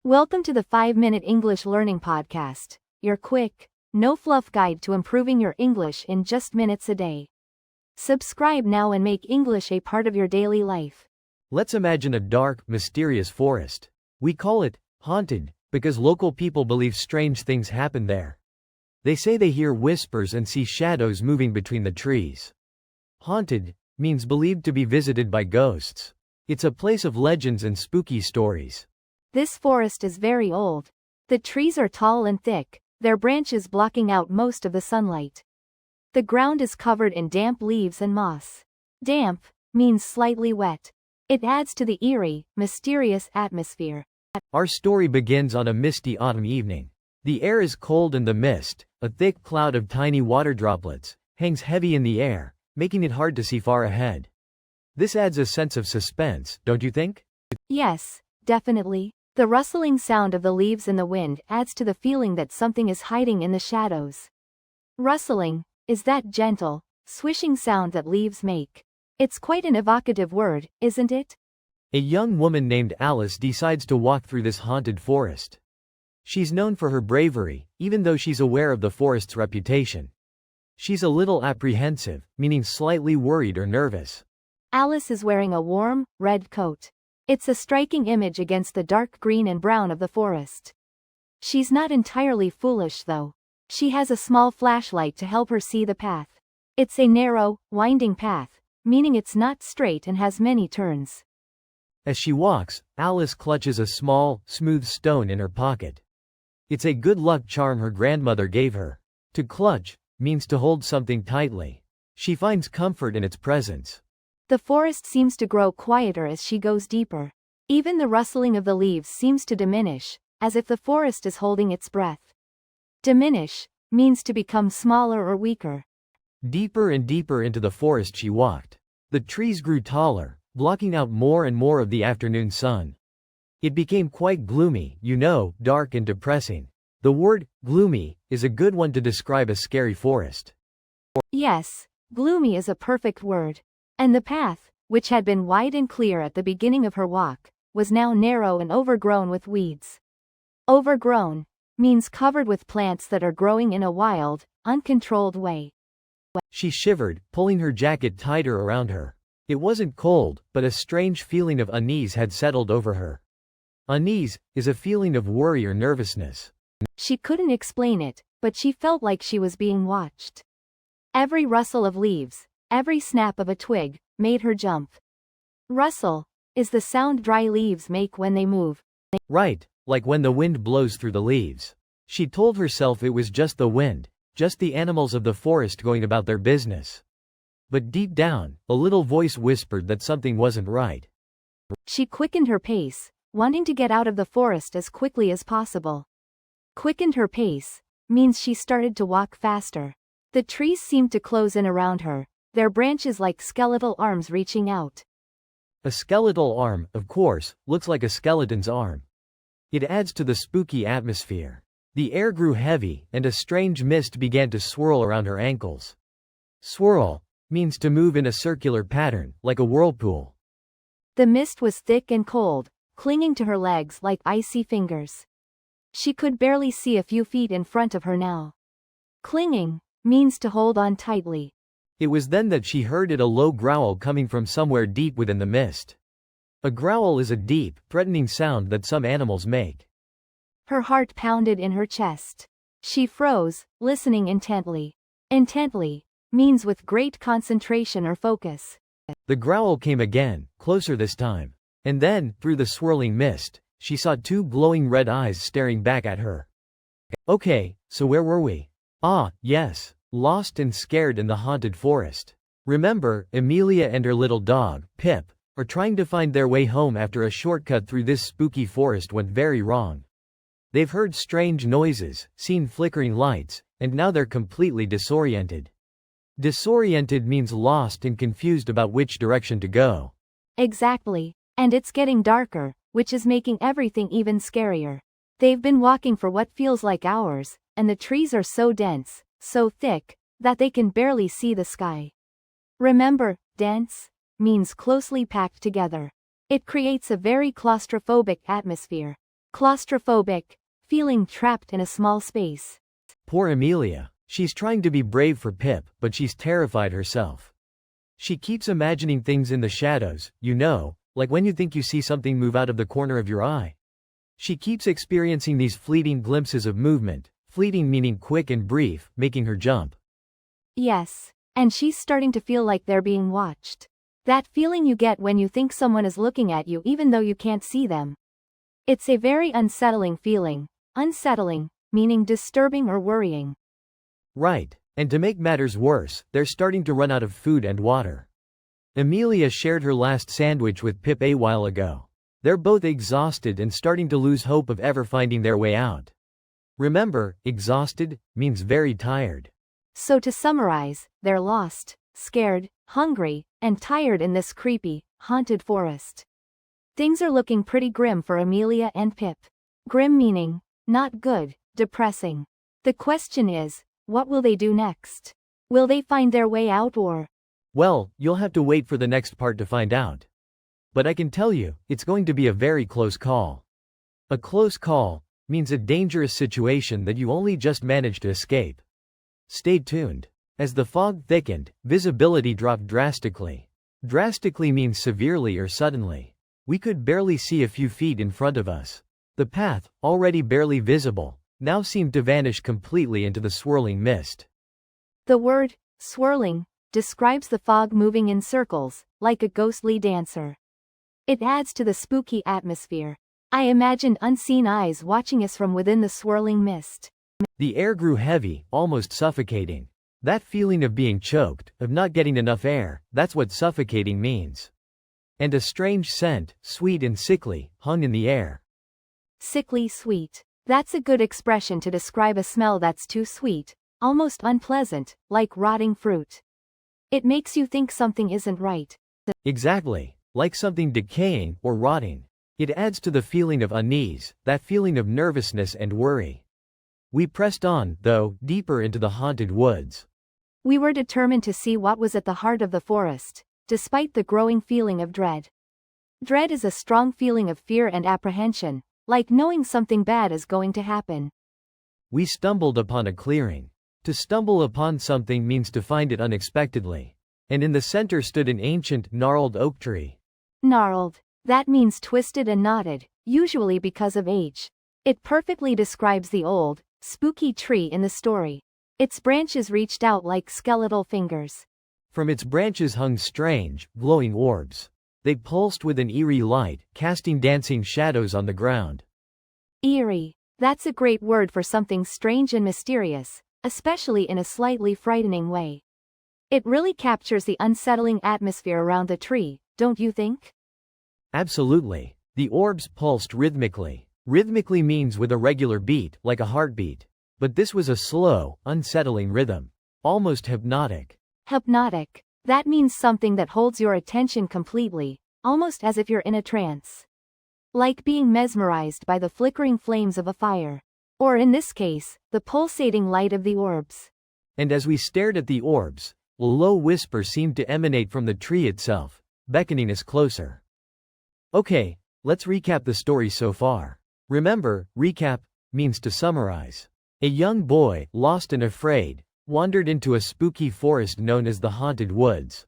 Welcome to the 5-Minute English Learning Podcast, your quick, no-fluff guide to improving your English in just minutes a day. Subscribe now and make English a part of your daily life. Let's imagine a dark, mysterious forest. We call it haunted because local people believe strange things happen there. They say they hear whispers and see shadows moving between the trees. Haunted means believed to be visited by ghosts. It's a place of legends and spooky stories. This forest is very old. The trees are tall and thick, their branches blocking out most of the sunlight. The ground is covered in damp leaves and moss. Damp means slightly wet. It adds to the eerie, mysterious atmosphere. Our story begins on a misty autumn evening. The air is cold and the mist, a thick cloud of tiny water droplets, hangs heavy in the air, making it hard to see far ahead. This adds a sense of suspense, don't you think? Yes, definitely. The rustling sound of the leaves in the wind adds to the feeling that something is hiding in the shadows. Rustling is that gentle, swishing sound that leaves make. It's quite an evocative word, isn't it? A young woman named Alice decides to walk through this haunted forest. She's known for her bravery, even though she's aware of the forest's reputation. She's a little apprehensive, meaning slightly worried or nervous. Alice is wearing a warm, red coat. It's a striking image against the dark green and brown of the forest. She's not entirely foolish though. She has a small flashlight to help her see the path. It's a narrow, winding path, meaning it's not straight and has many turns. As she walks, Alice clutches a small, smooth stone in her pocket. It's a good luck charm her grandmother gave her. To clutch means to hold something tightly. She finds comfort in its presence. The forest seems to grow quieter as she goes deeper. Even the rustling of the leaves seems to diminish, as if the forest is holding its breath. Diminish means to become smaller or weaker. Deeper and deeper into the forest she walked. The trees grew taller, blocking out more and more of the afternoon sun. It became quite gloomy, dark and depressing. The word gloomy is a good one to describe a scary forest. Yes, gloomy is a perfect word. And the path, which had been wide and clear at the beginning of her walk, was now narrow and overgrown with weeds. Overgrown means covered with plants that are growing in a wild, uncontrolled way. She shivered, pulling her jacket tighter around her. It wasn't cold, but a strange feeling of unease had settled over her. Unease is a feeling of worry or nervousness. She couldn't explain it, but she felt like she was being watched. Every rustle of leaves, every snap of a twig, made her jump. Rustle is the sound dry leaves make when they move. Right, like when the wind blows through the leaves. She told herself it was just the wind, just the animals of the forest going about their business. But deep down, a little voice whispered that something wasn't right. She quickened her pace, wanting to get out of the forest as quickly as possible. Quickened her pace means she started to walk faster. The trees seemed to close in around her, their branches like skeletal arms reaching out. A skeletal arm, of course, looks like a skeleton's arm. It adds to the spooky atmosphere. The air grew heavy, and a strange mist began to swirl around her ankles. Swirl means to move in a circular pattern, like a whirlpool. The mist was thick and cold, clinging to her legs like icy fingers. She could barely see a few feet in front of her now. Clinging means to hold on tightly. It was then that she heard a low growl coming from somewhere deep within the mist. A growl is a deep, threatening sound that some animals make. Her heart pounded in her chest. She froze, listening intently. Intently means with great concentration or focus. The growl came again, closer this time. And then, through the swirling mist, she saw two glowing red eyes staring back at her. Okay, so where were we? Yes. Lost and scared in the haunted forest. Remember, Amelia and her little dog, Pip, are trying to find their way home after a shortcut through this spooky forest went very wrong. They've heard strange noises, seen flickering lights, and now they're completely disoriented. Disoriented means lost and confused about which direction to go. Exactly. And it's getting darker, which is making everything even scarier. They've been walking for what feels like hours, and the trees are so dense, so thick, that they can barely see the sky. Remember, dense means closely packed together. It creates a very claustrophobic atmosphere. Claustrophobic, feeling trapped in a small space. Poor Amelia. She's trying to be brave for Pip, but she's terrified herself. She keeps imagining things in the shadows, like when you think you see something move out of the corner of your eye. She keeps experiencing these fleeting glimpses of movement, fleeting meaning quick and brief, making her jump. Yes, and she's starting to feel like they're being watched. That feeling you get when you think someone is looking at you even though you can't see them. It's a very unsettling feeling. Unsettling, meaning disturbing or worrying. Right, and to make matters worse, they're starting to run out of food and water. Amelia shared her last sandwich with Pip a while ago. They're both exhausted and starting to lose hope of ever finding their way out. Remember, exhausted means very tired. So to summarize, they're lost, scared, hungry, and tired in this creepy, haunted forest. Things are looking pretty grim for Amelia and Pip. Grim meaning, not good, depressing. The question is, what will they do next? Will they find their way out or? Well, you'll have to wait for the next part to find out. But I can tell you, it's going to be a very close call. A close call means a dangerous situation that you only just managed to escape. Stay tuned. As the fog thickened, visibility dropped drastically. Drastically means severely or suddenly. We could barely see a few feet in front of us. The path, already barely visible, now seemed to vanish completely into the swirling mist. The word, swirling, describes the fog moving in circles, like a ghostly dancer. It adds to the spooky atmosphere. I imagined unseen eyes watching us from within the swirling mist. The air grew heavy, almost suffocating. That feeling of being choked, of not getting enough air, that's what suffocating means. And a strange scent, sweet and sickly, hung in the air. Sickly sweet. That's a good expression to describe a smell that's too sweet, almost unpleasant, like rotting fruit. It makes you think something isn't right. Exactly, like something decaying or rotting. It adds to the feeling of unease, that feeling of nervousness and worry. We pressed on, though, deeper into the haunted woods. We were determined to see what was at the heart of the forest, despite the growing feeling of dread. Dread is a strong feeling of fear and apprehension, like knowing something bad is going to happen. We stumbled upon a clearing. To stumble upon something means to find it unexpectedly. And in the center stood an ancient, gnarled oak tree. Gnarled. That means twisted and knotted, usually because of age. It perfectly describes the old, spooky tree in the story. Its branches reached out like skeletal fingers. From its branches hung strange, glowing orbs. They pulsed with an eerie light, casting dancing shadows on the ground. Eerie. That's a great word for something strange and mysterious, especially in a slightly frightening way. It really captures the unsettling atmosphere around the tree, don't you think? Absolutely. The orbs pulsed rhythmically. Rhythmically means with a regular beat, like a heartbeat. But this was a slow, unsettling rhythm. Almost hypnotic. Hypnotic. That means something that holds your attention completely, almost as if you're in a trance. Like being mesmerized by the flickering flames of a fire. Or in this case, the pulsating light of the orbs. And as we stared at the orbs, a low whisper seemed to emanate from the tree itself, beckoning us closer. Okay, let's recap the story so far. Remember, recap means to summarize. A young boy, lost and afraid, wandered into a spooky forest known as the Haunted Woods.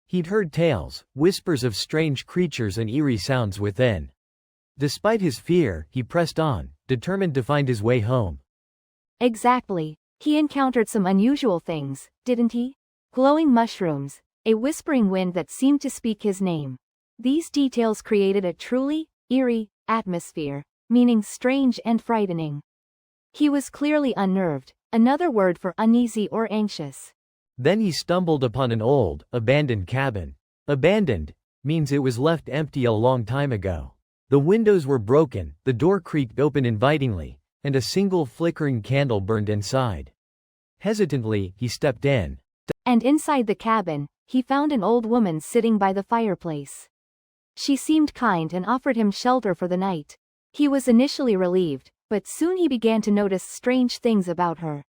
He'd heard tales, whispers of strange creatures and eerie sounds within. Despite his fear, he pressed on, determined to find his way home. Exactly. He encountered some unusual things, didn't he? Glowing mushrooms, a whispering wind that seemed to speak his name. These details created a truly eerie atmosphere, meaning strange and frightening. He was clearly unnerved, another word for uneasy or anxious. Then he stumbled upon an old, abandoned cabin. Abandoned means it was left empty a long time ago. The windows were broken, the door creaked open invitingly, and a single flickering candle burned inside. Hesitantly, he stepped in. And inside the cabin, he found an old woman sitting by the fireplace. She seemed kind and offered him shelter for the night. He was initially relieved, but soon he began to notice strange things about her.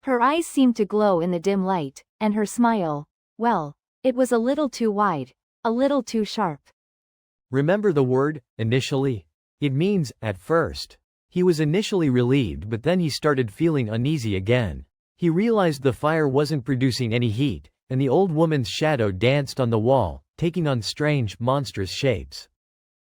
Her eyes seemed to glow in the dim light, and her smile, well, it was a little too wide, a little too sharp. Remember the word, initially? It means, at first. He was initially relieved, but then he started feeling uneasy again. He realized the fire wasn't producing any heat, and the old woman's shadow danced on the wall, taking on strange, monstrous shapes.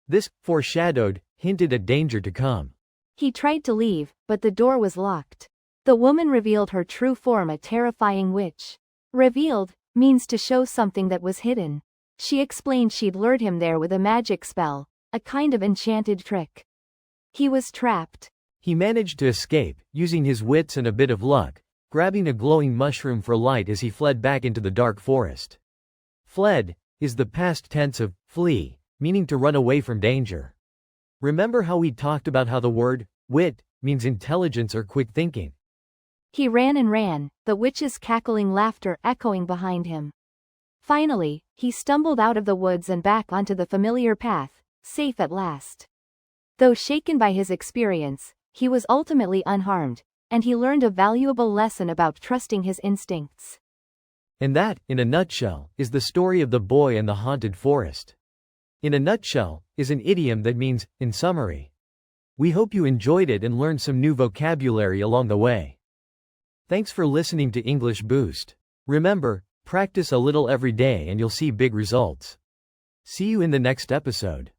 This, foreshadowed, hinted at danger to come. He tried to leave, but the door was locked. The woman revealed her true form, a terrifying witch. Revealed means to show something that was hidden. She explained she'd lured him there with a magic spell, a kind of enchanted trick. He was trapped. He managed to escape, using his wits and a bit of luck, grabbing a glowing mushroom for light as he fled back into the dark forest. Fled is the past tense of flee, meaning to run away from danger. Remember how we talked about how the word wit means intelligence or quick thinking? He ran and ran, the witch's cackling laughter echoing behind him. Finally, he stumbled out of the woods and back onto the familiar path, safe at last. Though shaken by his experience, he was ultimately unharmed, and he learned a valuable lesson about trusting his instincts. And that, in a nutshell, is the story of the boy and the haunted forest. In a nutshell is an idiom that means, in summary. We hope you enjoyed it and learned some new vocabulary along the way. Thanks for listening to English Boost. Remember, practice a little every day and you'll see big results. See you in the next episode.